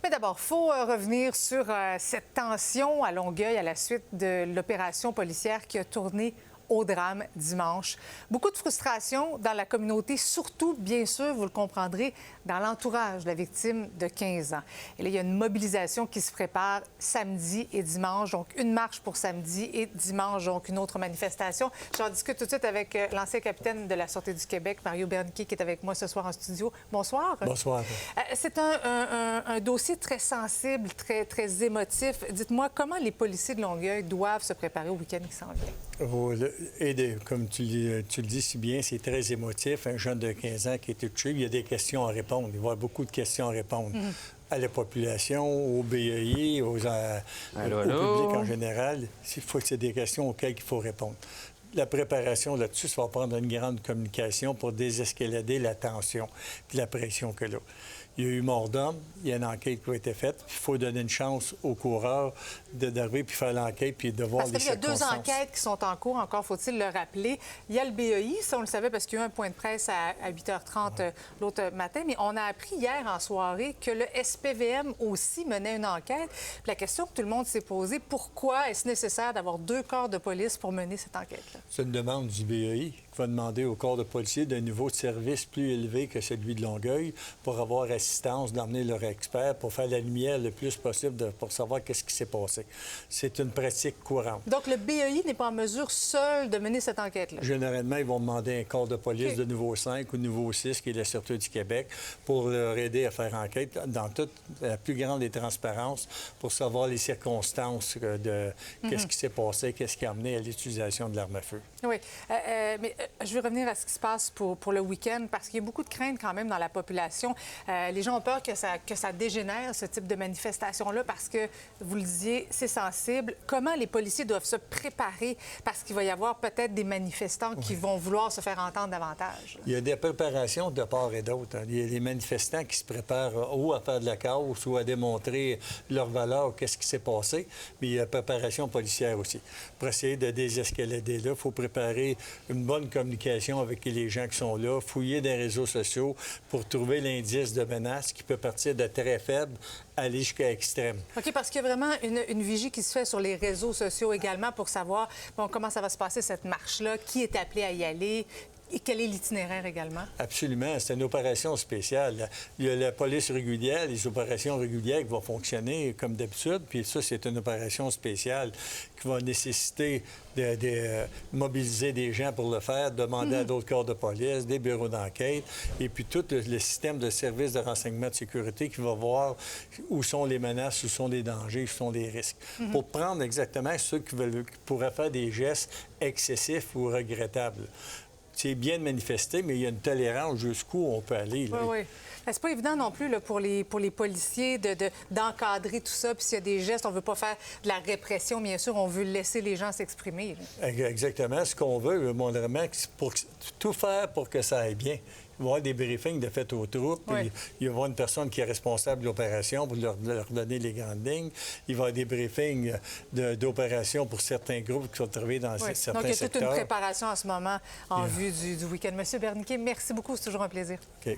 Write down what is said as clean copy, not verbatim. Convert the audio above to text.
Mais d'abord, il faut revenir sur cette tension à Longueuil à la suite de l'opération policière qui a tourné au drame dimanche. Beaucoup de frustration dans la communauté, surtout, bien sûr, vous le comprendrez, dans l'entourage de la victime de 15 ans. Et là, il y a une mobilisation qui se prépare samedi et dimanche, donc une marche pour samedi et dimanche, donc une autre manifestation. J'en discute tout de suite avec l'ancien capitaine de la Sûreté du Québec, Mario Berniquet, qui est avec moi ce soir en studio. Bonsoir. Bonsoir. C'est un dossier très sensible, très émotif. Dites-moi, comment les policiers de Longueuil doivent se préparer au week-end qui s'en vient? Comme tu le dis si bien, c'est très émotif. Un jeune de 15 ans qui a été tué, il y a des questions à répondre. Il va y avoir beaucoup de questions à répondre à la population, au BEI, au public en général. C'est des questions auxquelles il faut répondre. La préparation là-dessus, ça va prendre une grande communication pour désescalader la tension et la pression que là. Il y a eu mort d'homme, il y a une enquête qui a été faite. Il faut donner une chance aux coureurs d'arriver puis faire l'enquête puis de voir les circonstances. Il y a 2 enquêtes qui sont en cours, encore faut-il le rappeler. Il y a le BEI, ça on le savait parce qu'il y a eu un point de presse à 8h30 l'autre matin, mais on a appris hier en soirée que le SPVM aussi menait une enquête. Puis la question que tout le monde s'est posée, pourquoi est-ce nécessaire d'avoir 2 corps de police pour mener cette enquête-là? C'est une demande du BEI qui va demander au corps de policiers d'un niveau de service plus élevé que celui de Longueuil pour avoir assistance, d'emmener leur expert pour faire la lumière le plus possible pour savoir qu'est-ce qui s'est passé. C'est une pratique courante. Donc, le BEI n'est pas en mesure seul de mener cette enquête-là? Généralement, ils vont demander un corps de police de niveau 5 ou niveau 6, qui est la Sûreté du Québec, pour leur aider à faire enquête dans toute la plus grande des transparences pour savoir les circonstances de qu'est-ce qui s'est passé, qu'est-ce qui a amené à l'utilisation de l'arme à feu. Oui, mais je veux revenir à ce qui se passe pour le week-end, parce qu'il y a beaucoup de craintes quand même dans la population. Les gens ont peur que ça dégénère, ce type de manifestation-là, parce que, vous le disiez, c'est sensible. Comment les policiers doivent se préparer? Parce qu'il va y avoir peut-être des manifestants qui vont vouloir se faire entendre davantage. Il y a des préparations de part et d'autre. Il y a des manifestants qui se préparent ou à faire de la casse ou à démontrer leur valeur, qu'est-ce qui s'est passé. Mais il y a préparation policière aussi. Pour essayer de désescalader là, il faut préparer une bonne communication avec les gens qui sont là, fouiller des réseaux sociaux pour trouver l'indice de menace qui peut partir de très faible aller jusqu'à extrême. OK, parce qu'il y a vraiment une vigie qui se fait sur les réseaux sociaux également pour savoir comment ça va se passer, cette marche-là, qui est appelé à y aller. Et quel est l'itinéraire également? Absolument. C'est une opération spéciale. Il y a la police régulière, les opérations régulières qui vont fonctionner comme d'habitude. Puis ça, c'est une opération spéciale qui va nécessiter de mobiliser des gens pour le faire, demander à d'autres corps de police, des bureaux d'enquête, et puis tout le système de services de renseignement de sécurité qui va voir où sont les menaces, où sont les dangers, où sont les risques. Pour prendre exactement ceux qui pourraient faire des gestes excessifs ou regrettables. C'est bien de manifester, mais il y a une tolérance jusqu'où on peut aller. Là. Oui. C'est pas évident non plus là, pour les policiers d'encadrer tout ça. Puis s'il y a des gestes, on veut pas faire de la répression, bien sûr, on veut laisser les gens s'exprimer. Exactement. Ce qu'on veut, vraiment, c'est pour tout faire pour que ça aille bien. Il va y avoir des briefings de fait aux troupes. Il va y avoir une personne qui est responsable de l'opération pour leur donner les grandes lignes. Il va y avoir des briefings d'opération pour certains groupes qui sont travaillés dans certains secteurs. Donc, il y a toute une préparation en ce moment en vue du week-end. Monsieur Berniquet, merci beaucoup. C'est toujours un plaisir. OK.